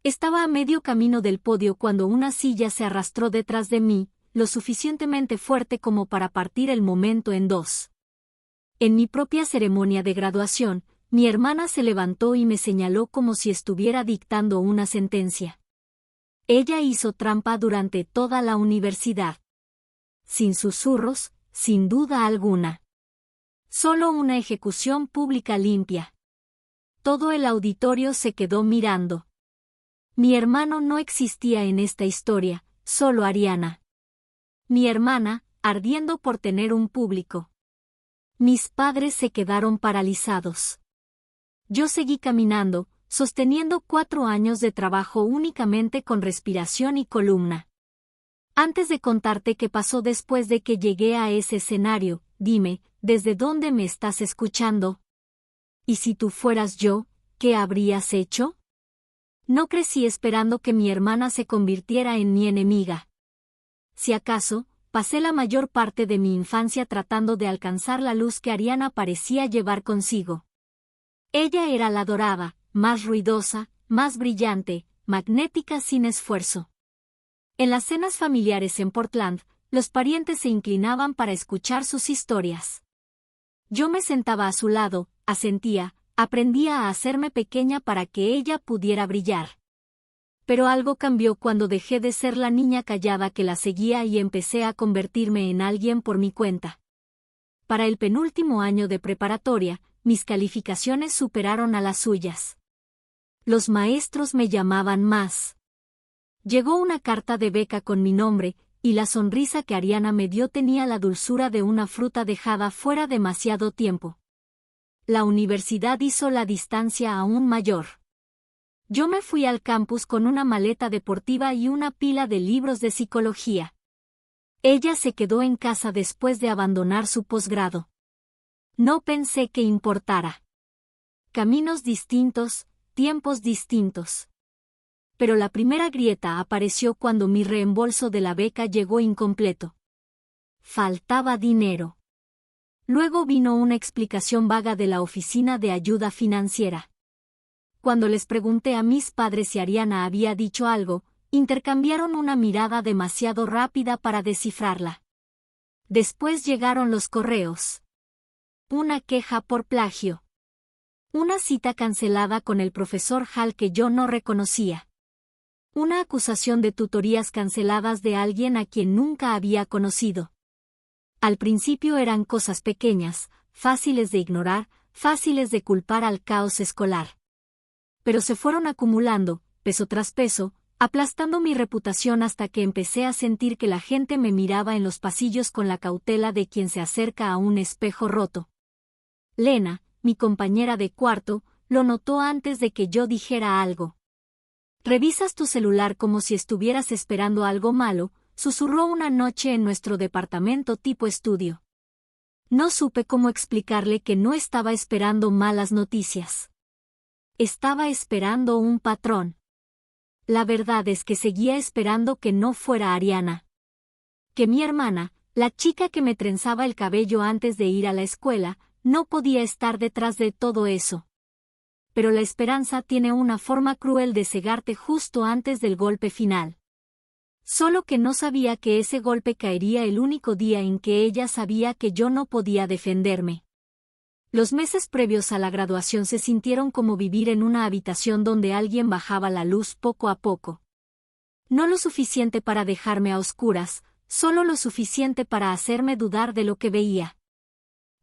Estaba a medio camino del podio cuando una silla se arrastró detrás de mí, lo suficientemente fuerte como para partir el momento en dos. En mi propia ceremonia de graduación, mi hermana se levantó y me señaló como si estuviera dictando una sentencia. Ella hizo trampa durante toda la universidad. Sin susurros, sin duda alguna. Solo una ejecución pública limpia. Todo el auditorio se quedó mirando. Mi hermano no existía en esta historia, solo Ariana. Mi hermana, ardiendo por tener un público. Mis padres se quedaron paralizados. Yo seguí caminando, sosteniendo 4 años de trabajo únicamente con respiración y columna. Antes de contarte qué pasó después de que llegué a ese escenario, dime, ¿desde dónde me estás escuchando? ¿Y si tú fueras yo, qué habrías hecho? No crecí esperando que mi hermana se convirtiera en mi enemiga. Si acaso, pasé la mayor parte de mi infancia tratando de alcanzar la luz que Ariana parecía llevar consigo. Ella era la dorada, más ruidosa, más brillante, magnética sin esfuerzo. En las cenas familiares en Portland, los parientes se inclinaban para escuchar sus historias. Yo me sentaba a su lado, asentía, aprendía a hacerme pequeña para que ella pudiera brillar. Pero algo cambió cuando dejé de ser la niña callada que la seguía y empecé a convertirme en alguien por mi cuenta. Para el penúltimo año de preparatoria, mis calificaciones superaron a las suyas. Los maestros me llamaban más. Llegó una carta de beca con mi nombre, y la sonrisa que Ariana me dio tenía la dulzura de una fruta dejada fuera demasiado tiempo. La universidad hizo la distancia aún mayor. Yo me fui al campus con una maleta deportiva y una pila de libros de psicología. Ella se quedó en casa después de abandonar su posgrado. No pensé que importara. Caminos distintos, tiempos distintos. Pero la primera grieta apareció cuando mi reembolso de la beca llegó incompleto. Faltaba dinero. Luego vino una explicación vaga de la Oficina de Ayuda Financiera. Cuando les pregunté a mis padres si Ariana había dicho algo, intercambiaron una mirada demasiado rápida para descifrarla. Después llegaron los correos. Una queja por plagio. Una cita cancelada con el profesor Hall que yo no reconocía. Una acusación de tutorías canceladas de alguien a quien nunca había conocido. Al principio eran cosas pequeñas, fáciles de ignorar, fáciles de culpar al caos escolar. Pero se fueron acumulando, peso tras peso, aplastando mi reputación hasta que empecé a sentir que la gente me miraba en los pasillos con la cautela de quien se acerca a un espejo roto. Lena, mi compañera de cuarto, lo notó antes de que yo dijera algo. «Revisas tu celular como si estuvieras esperando algo malo», susurró una noche en nuestro departamento tipo estudio. No supe cómo explicarle que no estaba esperando malas noticias. Estaba esperando un patrón. La verdad es que seguía esperando que no fuera Ariana. Que mi hermana, la chica que me trenzaba el cabello antes de ir a la escuela, no podía estar detrás de todo eso. Pero la esperanza tiene una forma cruel de cegarte justo antes del golpe final. Solo que no sabía que ese golpe caería el único día en que ella sabía que yo no podía defenderme. Los meses previos a la graduación se sintieron como vivir en una habitación donde alguien bajaba la luz poco a poco. No lo suficiente para dejarme a oscuras, solo lo suficiente para hacerme dudar de lo que veía.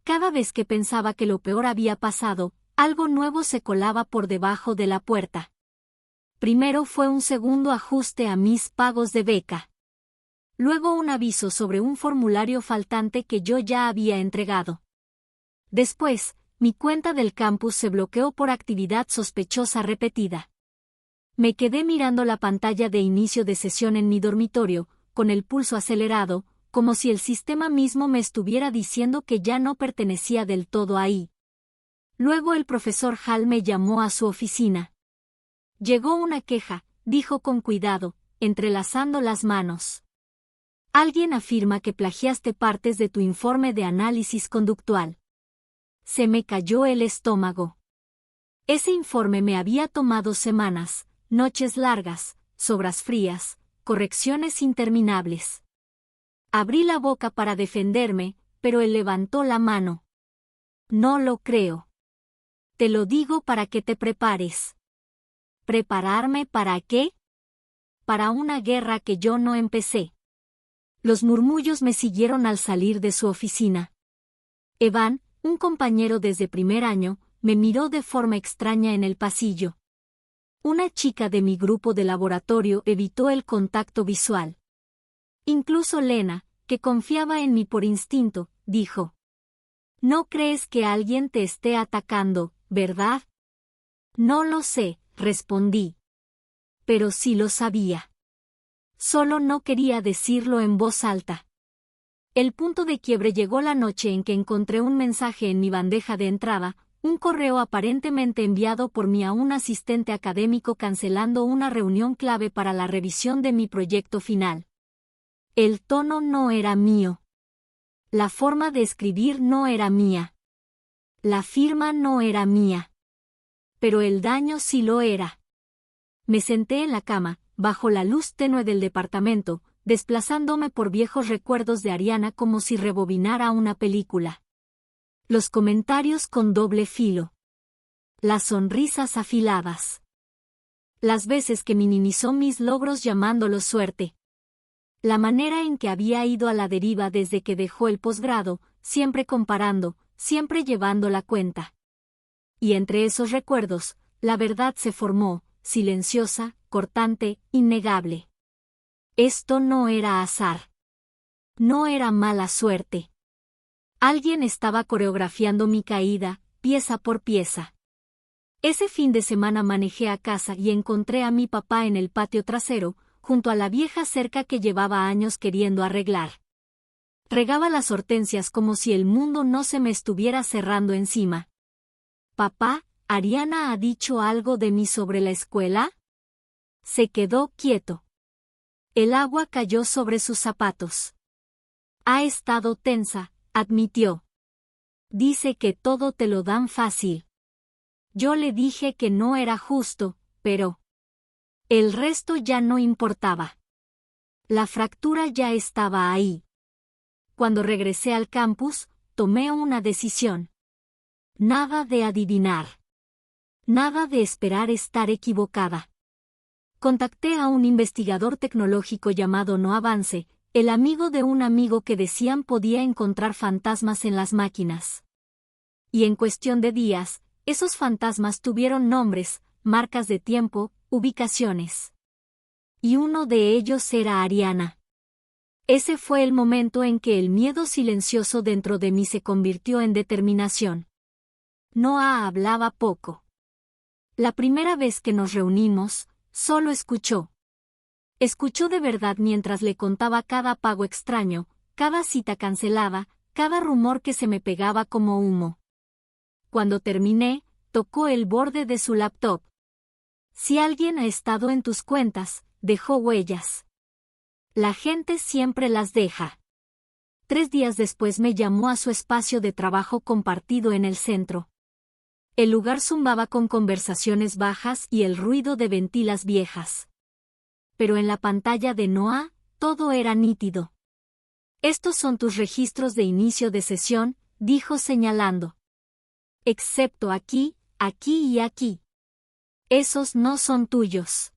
Cada vez que pensaba que lo peor había pasado, algo nuevo se colaba por debajo de la puerta. Primero fue un segundo ajuste a mis pagos de beca. Luego un aviso sobre un formulario faltante que yo ya había entregado. Después, mi cuenta del campus se bloqueó por actividad sospechosa repetida. Me quedé mirando la pantalla de inicio de sesión en mi dormitorio, con el pulso acelerado, como si el sistema mismo me estuviera diciendo que ya no pertenecía del todo ahí. Luego el profesor Hall me llamó a su oficina. Llegó una queja, dijo con cuidado, entrelazando las manos. Alguien afirma que plagiaste partes de tu informe de análisis conductual. Se me cayó el estómago. Ese informe me había tomado semanas, noches largas, sobras frías, correcciones interminables. Abrí la boca para defenderme, pero él levantó la mano. No lo creo. Te lo digo para que te prepares. ¿Prepararme para qué? Para una guerra que yo no empecé. Los murmullos me siguieron al salir de su oficina. Evan, un compañero desde primer año, me miró de forma extraña en el pasillo. Una chica de mi grupo de laboratorio evitó el contacto visual. Incluso Lena, que confiaba en mí por instinto, dijo: «No crees que alguien te esté atacando, ¿verdad?» «No lo sé», respondí. Pero sí lo sabía. Solo no quería decirlo en voz alta. El punto de quiebre llegó la noche en que encontré un mensaje en mi bandeja de entrada, un correo aparentemente enviado por mí a un asistente académico cancelando una reunión clave para la revisión de mi proyecto final. El tono no era mío. La forma de escribir no era mía. La firma no era mía. Pero el daño sí lo era. Me senté en la cama, bajo la luz tenue del departamento, desplazándome por viejos recuerdos de Ariana como si rebobinara una película. Los comentarios con doble filo. Las sonrisas afiladas. Las veces que minimizó mis logros llamándolos suerte. La manera en que había ido a la deriva desde que dejó el posgrado, siempre comparando, siempre llevando la cuenta. Y entre esos recuerdos, la verdad se formó, silenciosa, cortante, innegable. Esto no era azar. No era mala suerte. Alguien estaba coreografiando mi caída, pieza por pieza. Ese fin de semana manejé a casa y encontré a mi papá en el patio trasero, junto a la vieja cerca que llevaba años queriendo arreglar. Regaba las hortensias como si el mundo no se me estuviera cerrando encima. «Papá, ¿Ariana ha dicho algo de mí sobre la escuela?» Se quedó quieto. El agua cayó sobre sus zapatos. «Ha estado tensa», admitió. «Dice que todo te lo dan fácil». Yo le dije que no era justo, pero el resto ya no importaba. La fractura ya estaba ahí. Cuando regresé al campus, tomé una decisión. Nada de adivinar. Nada de esperar estar equivocada. Contacté a un investigador tecnológico llamado Noah Vance, el amigo de un amigo que decían podía encontrar fantasmas en las máquinas. Y en cuestión de días, esos fantasmas tuvieron nombres, marcas de tiempo, ubicaciones. Y uno de ellos era Ariana. Ese fue el momento en que el miedo silencioso dentro de mí se convirtió en determinación. Noah hablaba poco. La primera vez que nos reunimos, solo escuchó. Escuchó de verdad mientras le contaba cada pago extraño, cada cita cancelada, cada rumor que se me pegaba como humo. Cuando terminé, tocó el borde de su laptop. «Si alguien ha estado en tus cuentas, dejó huellas. La gente siempre las deja». 3 días después me llamó a su espacio de trabajo compartido en el centro. El lugar zumbaba con conversaciones bajas y el ruido de ventilas viejas. Pero en la pantalla de Noah, todo era nítido. «Estos son tus registros de inicio de sesión», dijo señalando. «Excepto aquí, aquí y aquí. Esos no son tuyos.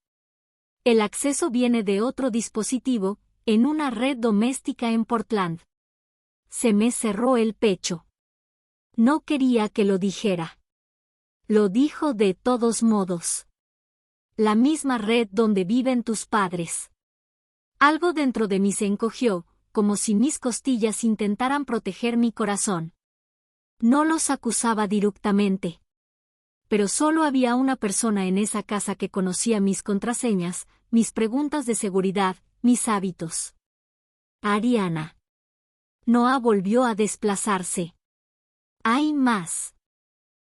El acceso viene de otro dispositivo, en una red doméstica en Portland». Se me cerró el pecho. No quería que lo dijera. Lo dijo de todos modos. «La misma red donde viven tus padres». Algo dentro de mí se encogió, como si mis costillas intentaran proteger mi corazón. No los acusaba directamente. Pero solo había una persona en esa casa que conocía mis contraseñas, mis preguntas de seguridad, mis hábitos. Ariana. Noah volvió a desplazarse. «Hay más.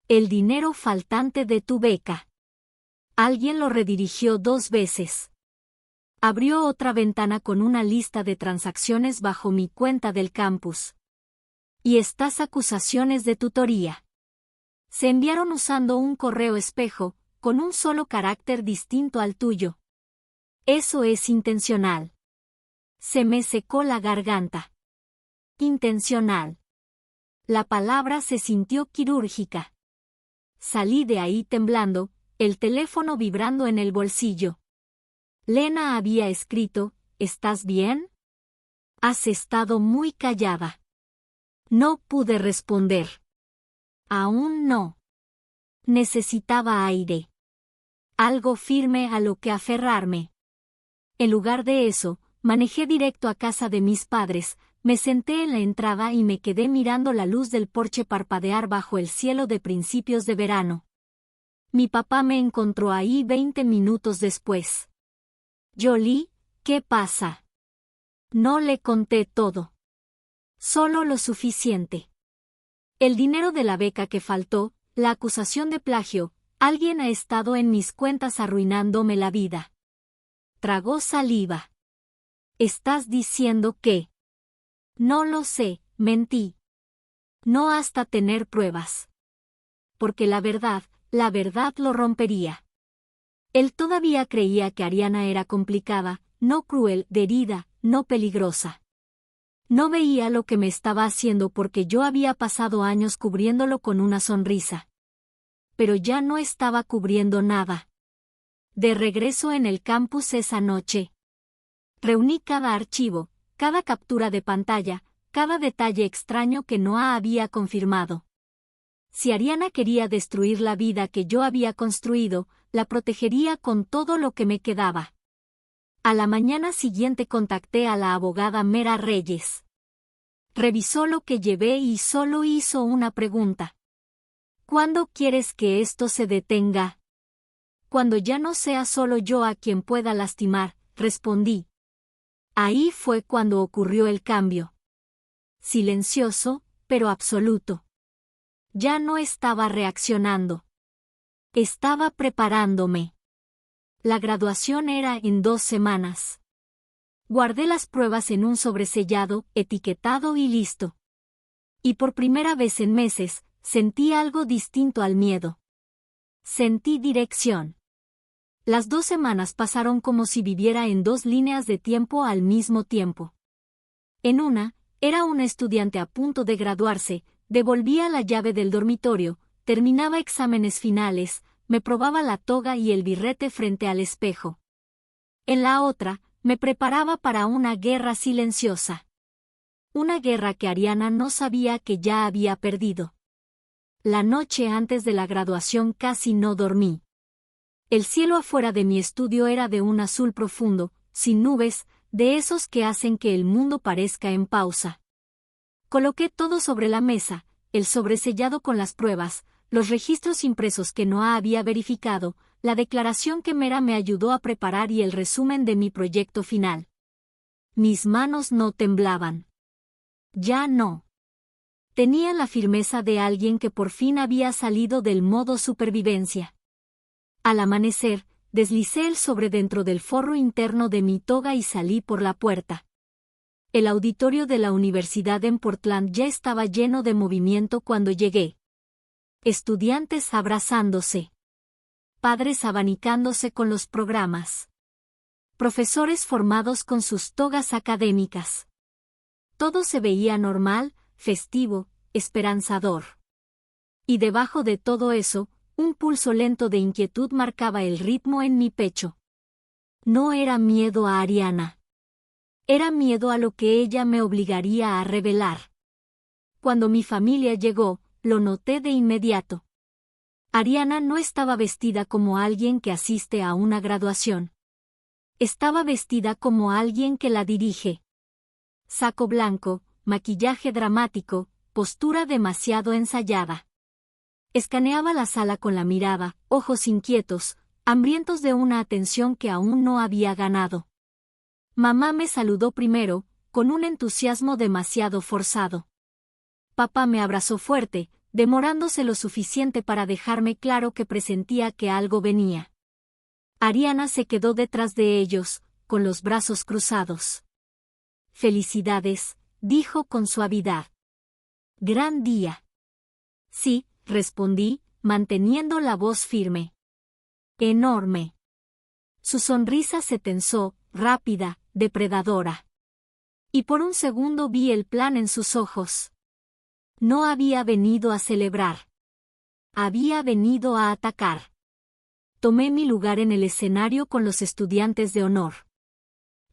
El dinero faltante de tu beca». Alguien lo redirigió 2 veces. Abrió otra ventana con una lista de transacciones bajo mi cuenta del campus. «Y estas acusaciones de tutoría. Se enviaron usando un correo espejo», con un solo carácter distinto al tuyo. Eso es intencional. Se me secó la garganta. Intencional. La palabra se sintió quirúrgica. Salí de ahí temblando, el teléfono vibrando en el bolsillo. Lena había escrito, ¿estás bien? Has estado muy callada. No pude responder. Aún no. Necesitaba aire. Algo firme a lo que aferrarme. En lugar de eso, manejé directo a casa de mis padres, me senté en la entrada y me quedé mirando la luz del porche parpadear bajo el cielo de principios de verano. Mi papá me encontró ahí 20 minutos después. Jolie, ¿qué pasa? No le conté todo. Solo lo suficiente. El dinero de la beca que faltó, la acusación de plagio, alguien ha estado en mis cuentas arruinándome la vida. Tragó saliva. ¿Estás diciendo que? No lo sé, mentí. No hasta tener pruebas. Porque la verdad lo rompería. Él todavía creía que Ariana era complicada, no cruel, herida, no peligrosa. No veía lo que me estaba haciendo porque yo había pasado años cubriéndolo con una sonrisa. Pero ya no estaba cubriendo nada. De regreso en el campus esa noche. Reuní cada archivo, cada captura de pantalla, cada detalle extraño que Noah había confirmado. Si Ariana quería destruir la vida que yo había construido, la protegería con todo lo que me quedaba. A la mañana siguiente contacté a la abogada Mera Reyes. Revisó lo que llevé y solo hizo una pregunta. ¿Cuándo quieres que esto se detenga? Cuando ya no sea solo yo a quien pueda lastimar, respondí. Ahí fue cuando ocurrió el cambio. Silencioso, pero absoluto. Ya no estaba reaccionando. Estaba preparándome. La graduación era en 2 semanas. Guardé las pruebas en un sobresellado, etiquetado y listo. Y por primera vez en meses, sentí algo distinto al miedo. Sentí dirección. Las 2 semanas pasaron como si viviera en 2 líneas de tiempo al mismo tiempo. En una, era una estudiante a punto de graduarse, devolvía la llave del dormitorio, terminaba exámenes finales, me probaba la toga y el birrete frente al espejo. En la otra, me preparaba para una guerra silenciosa. Una guerra que Ariana no sabía que ya había perdido. La noche antes de la graduación casi no dormí. El cielo afuera de mi estudio era de un azul profundo, sin nubes, de esos que hacen que el mundo parezca en pausa. Coloqué todo sobre la mesa, el sobresellado con las pruebas, los registros impresos que Noah había verificado, la declaración que Mera me ayudó a preparar y el resumen de mi proyecto final. Mis manos no temblaban. Ya no. Tenía la firmeza de alguien que por fin había salido del modo supervivencia. Al amanecer, deslicé el sobre dentro del forro interno de mi toga y salí por la puerta. El auditorio de la universidad en Portland ya estaba lleno de movimiento cuando llegué. Estudiantes abrazándose. Padres abanicándose con los programas. Profesores formados con sus togas académicas. Todo se veía normal, festivo, esperanzador. Y debajo de todo eso, un pulso lento de inquietud marcaba el ritmo en mi pecho. No era miedo a Ariana. Era miedo a lo que ella me obligaría a revelar. Cuando mi familia llegó, lo noté de inmediato. Ariana no estaba vestida como alguien que asiste a una graduación. Estaba vestida como alguien que la dirige. Saco blanco, maquillaje dramático, postura demasiado ensayada. Escaneaba la sala con la mirada, ojos inquietos, hambrientos de una atención que aún no había ganado. Mamá me saludó primero, con un entusiasmo demasiado forzado. Papá me abrazó fuerte, demorándose lo suficiente para dejarme claro que presentía que algo venía. Ariana se quedó detrás de ellos, con los brazos cruzados. «Felicidades», dijo con suavidad. «Gran día». «Sí», respondí, manteniendo la voz firme. enorme. Su sonrisa se tensó, rápida, depredadora. Y por un segundo vi el plan en sus ojos. No había venido a celebrar. Había venido a atacar. Tomé mi lugar en el escenario con los estudiantes de honor.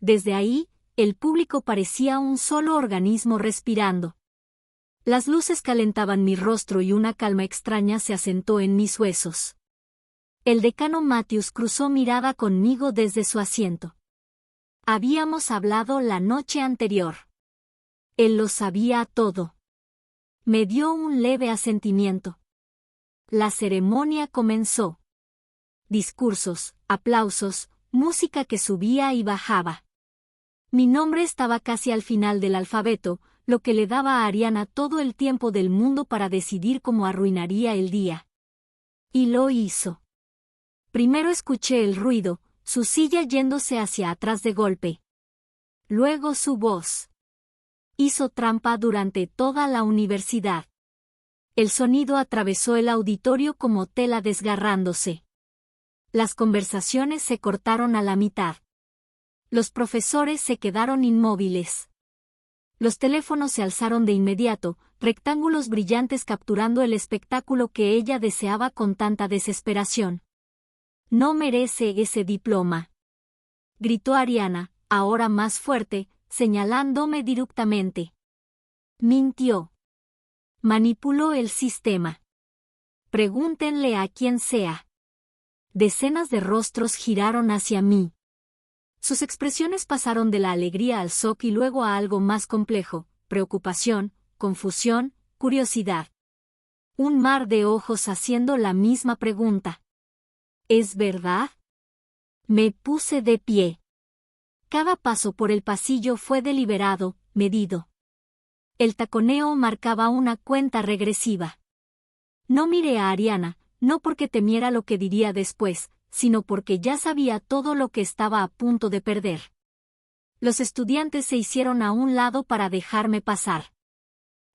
Desde ahí, el público parecía un solo organismo respirando. Las luces calentaban mi rostro y una calma extraña se asentó en mis huesos. El decano Matthews cruzó mirada conmigo desde su asiento. Habíamos hablado la noche anterior. Él lo sabía todo. Me dio un leve asentimiento. La ceremonia comenzó. Discursos, aplausos, música que subía y bajaba. Mi nombre estaba casi al final del alfabeto, lo que le daba a Ariana todo el tiempo del mundo para decidir cómo arruinaría el día. Y lo hizo. Primero escuché el ruido, su silla yéndose hacia atrás de golpe. Luego su voz. Hizo trampa durante toda la universidad. El sonido atravesó el auditorio como tela desgarrándose. Las conversaciones se cortaron a la mitad. Los profesores se quedaron inmóviles. Los teléfonos se alzaron de inmediato, rectángulos brillantes capturando el espectáculo que ella deseaba con tanta desesperación. «No merece ese diploma», gritó Ariana, ahora más fuerte, señalándome directamente. Mintió. Manipuló el sistema. Pregúntenle a quien sea. Decenas de rostros giraron hacia mí. Sus expresiones pasaron de la alegría al shock y luego a algo más complejo, preocupación, confusión, curiosidad. Un mar de ojos haciendo la misma pregunta. ¿Es verdad? Me puse de pie. Cada paso por el pasillo fue deliberado, medido. El taconeo marcaba una cuenta regresiva. No miré a Ariana, no porque temiera lo que diría después, sino porque ya sabía todo lo que estaba a punto de perder. Los estudiantes se hicieron a un lado para dejarme pasar.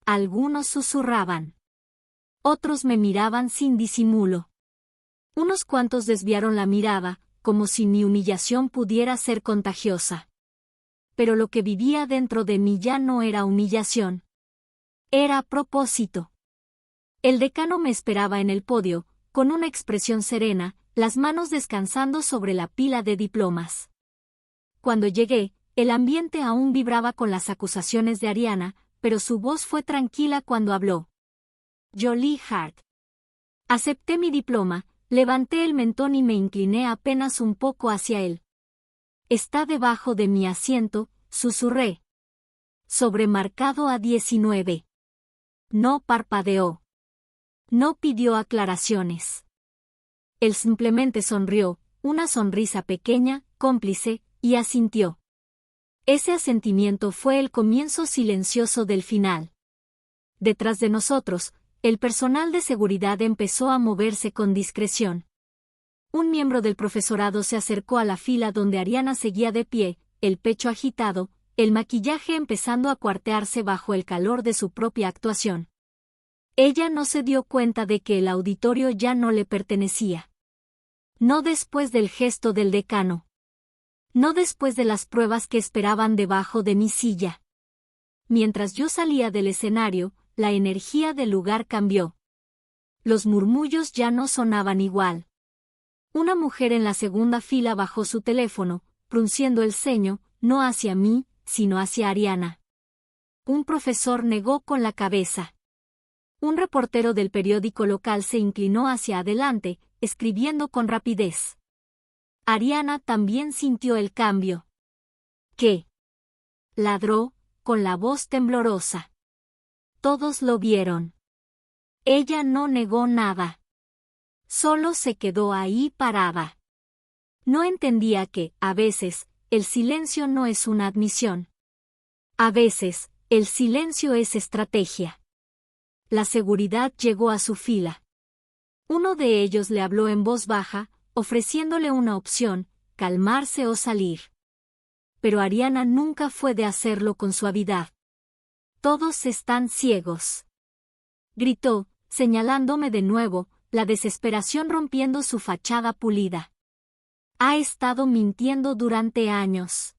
Algunos susurraban. Otros me miraban sin disimulo. Unos cuantos desviaron la mirada, como si mi humillación pudiera ser contagiosa. Pero lo que vivía dentro de mí ya no era humillación. Era propósito. El decano me esperaba en el podio, con una expresión serena, las manos descansando sobre la pila de diplomas. Cuando llegué, el ambiente aún vibraba con las acusaciones de Ariana, pero su voz fue tranquila cuando habló. Jolie Hart. Acepté mi diploma, levanté el mentón y me incliné apenas un poco hacia él. Está debajo de mi asiento, susurré. Sobremarcado a 19. No parpadeó. No pidió aclaraciones. Él simplemente sonrió, una sonrisa pequeña, cómplice, y asintió. Ese asentimiento fue el comienzo silencioso del final. Detrás de nosotros, el personal de seguridad empezó a moverse con discreción. Un miembro del profesorado se acercó a la fila donde Ariana seguía de pie, el pecho agitado, el maquillaje empezando a cuartearse bajo el calor de su propia actuación. Ella no se dio cuenta de que el auditorio ya no le pertenecía. No después del gesto del decano. No después de las pruebas que esperaban debajo de mi silla. Mientras yo salía del escenario, la energía del lugar cambió. Los murmullos ya no sonaban igual. Una mujer en la segunda fila bajó su teléfono, frunciendo el ceño, no hacia mí, sino hacia Ariana. Un profesor negó con la cabeza. Un reportero del periódico local se inclinó hacia adelante, escribiendo con rapidez. Ariana también sintió el cambio. ¿Qué? Ladró, con la voz temblorosa. Todos lo vieron. Ella no negó nada. Solo se quedó ahí parada. No entendía que, a veces, el silencio no es una admisión. A veces, el silencio es estrategia. La seguridad llegó a su fila. Uno de ellos le habló en voz baja, ofreciéndole una opción, calmarse o salir. Pero Ariana nunca fue de hacerlo con suavidad. Todos están ciegos. Gritó, señalándome de nuevo, la desesperación rompiendo su fachada pulida. Ha estado mintiendo durante años.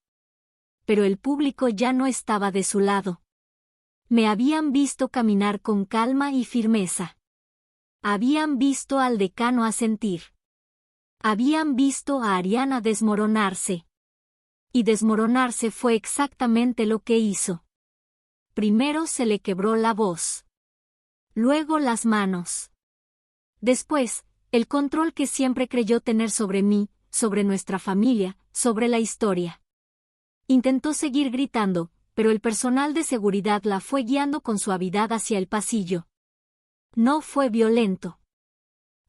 Pero el público ya no estaba de su lado. Me habían visto caminar con calma y firmeza. Habían visto al decano asentir. Habían visto a Ariana desmoronarse. Y desmoronarse fue exactamente lo que hizo. Primero se le quebró la voz. Luego las manos. Después, el control que siempre creyó tener sobre mí, sobre nuestra familia, sobre la historia. Intentó seguir gritando, pero el personal de seguridad la fue guiando con suavidad hacia el pasillo. No fue violento.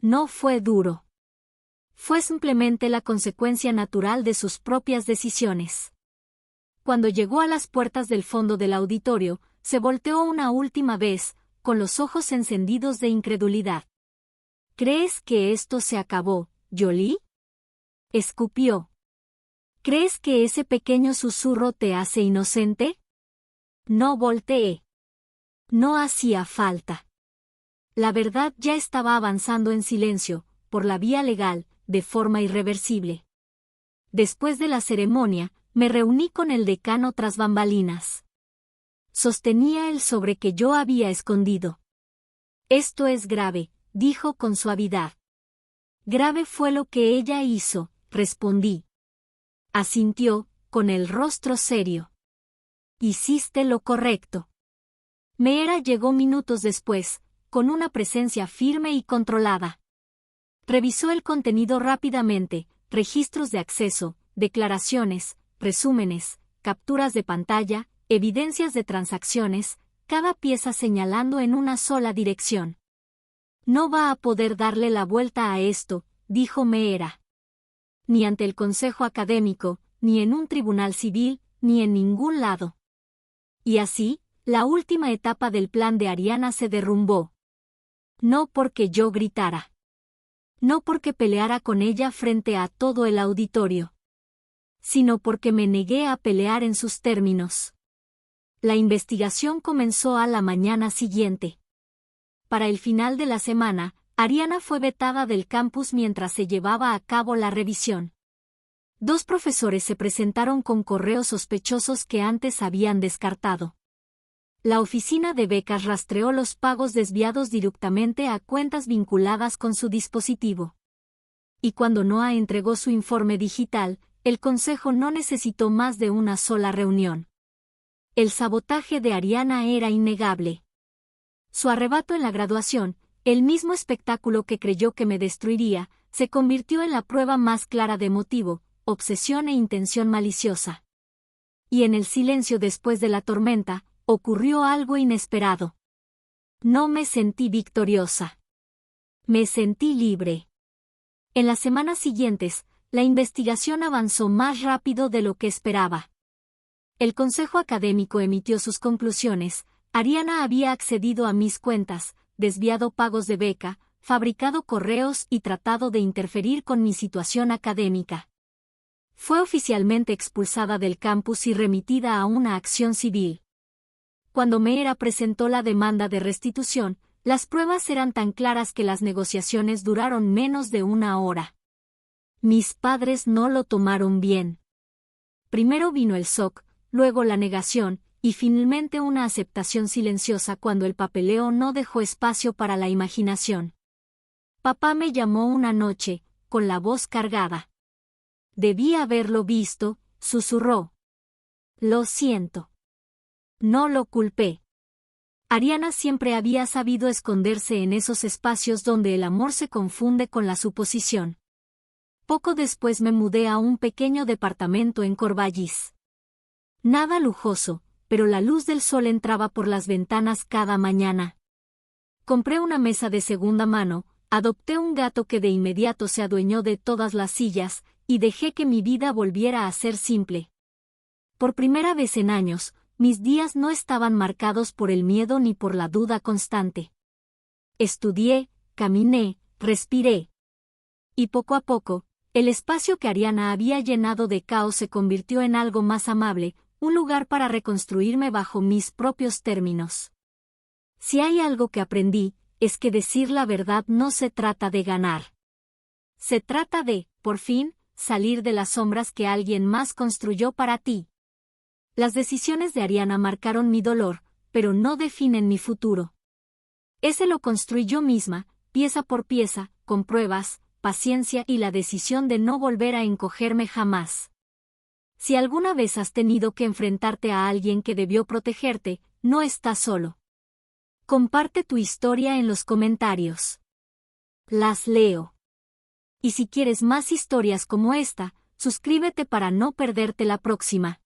No fue duro. Fue simplemente la consecuencia natural de sus propias decisiones. Cuando llegó a las puertas del fondo del auditorio, se volteó una última vez, con los ojos encendidos de incredulidad. ¿Crees que esto se acabó, Jolie? Escupió. ¿Crees que ese pequeño susurro te hace inocente? No volteé. No hacía falta. La verdad ya estaba avanzando en silencio, por la vía legal, de forma irreversible. Después de la ceremonia, me reuní con el decano tras bambalinas. Sostenía el sobre que yo había escondido. Esto es grave, dijo con suavidad. Grave fue lo que ella hizo, respondí. Asintió, con el rostro serio. Hiciste lo correcto. Meera llegó minutos después, con una presencia firme y controlada. Revisó el contenido rápidamente, registros de acceso, declaraciones, resúmenes, capturas de pantalla, evidencias de transacciones, cada pieza señalando en una sola dirección. No va a poder darle la vuelta a esto, dijo Meera. Ni ante el Consejo Académico, ni en un tribunal civil, ni en ningún lado. Y así, la última etapa del plan de Ariana se derrumbó. No porque yo gritara. No porque peleara con ella frente a todo el auditorio. Sino porque me negué a pelear en sus términos. La investigación comenzó a la mañana siguiente. Para el final de la semana, Ariana fue vetada del campus mientras se llevaba a cabo la revisión. 2 profesores se presentaron con correos sospechosos que antes habían descartado. La oficina de becas rastreó los pagos desviados directamente a cuentas vinculadas con su dispositivo. Y cuando Noah entregó su informe digital, el consejo no necesitó más de una sola reunión. El sabotaje de Ariana era innegable. Su arrebato en la graduación, el mismo espectáculo que creyó que me destruiría, se convirtió en la prueba más clara de motivo, obsesión e intención maliciosa. Y en el silencio después de la tormenta, ocurrió algo inesperado. No me sentí victoriosa. Me sentí libre. En las semanas siguientes, la investigación avanzó más rápido de lo que esperaba. El Consejo Académico emitió sus conclusiones. Ariana había accedido a mis cuentas, desviado pagos de beca, fabricado correos y tratado de interferir con mi situación académica. Fue oficialmente expulsada del campus y remitida a una acción civil. Cuando Meera presentó la demanda de restitución, las pruebas eran tan claras que las negociaciones duraron menos de una hora. Mis padres no lo tomaron bien. Primero vino el shock, luego la negación, y finalmente una aceptación silenciosa cuando el papeleo no dejó espacio para la imaginación. Papá me llamó una noche, con la voz cargada. Debí haberlo visto, susurró. Lo siento. No lo culpé. Ariana siempre había sabido esconderse en esos espacios donde el amor se confunde con la suposición. Poco después me mudé a un pequeño departamento en Corvallis. Nada lujoso, pero la luz del sol entraba por las ventanas cada mañana. Compré una mesa de segunda mano, adopté un gato que de inmediato se adueñó de todas las sillas, y dejé que mi vida volviera a ser simple. Por primera vez en años, mis días no estaban marcados por el miedo ni por la duda constante. Estudié, caminé, respiré. Y poco a poco, el espacio que Ariana había llenado de caos se convirtió en algo más amable, un lugar para reconstruirme bajo mis propios términos. Si hay algo que aprendí, es que decir la verdad no se trata de ganar. Se trata de, por fin, salir de las sombras que alguien más construyó para ti. Las decisiones de Ariana marcaron mi dolor, pero no definen mi futuro. Ese lo construí yo misma, pieza por pieza, con pruebas, paciencia y la decisión de no volver a encogerme jamás. Si alguna vez has tenido que enfrentarte a alguien que debió protegerte, no estás solo. Comparte tu historia en los comentarios. Las leo. Y si quieres más historias como esta, suscríbete para no perderte la próxima.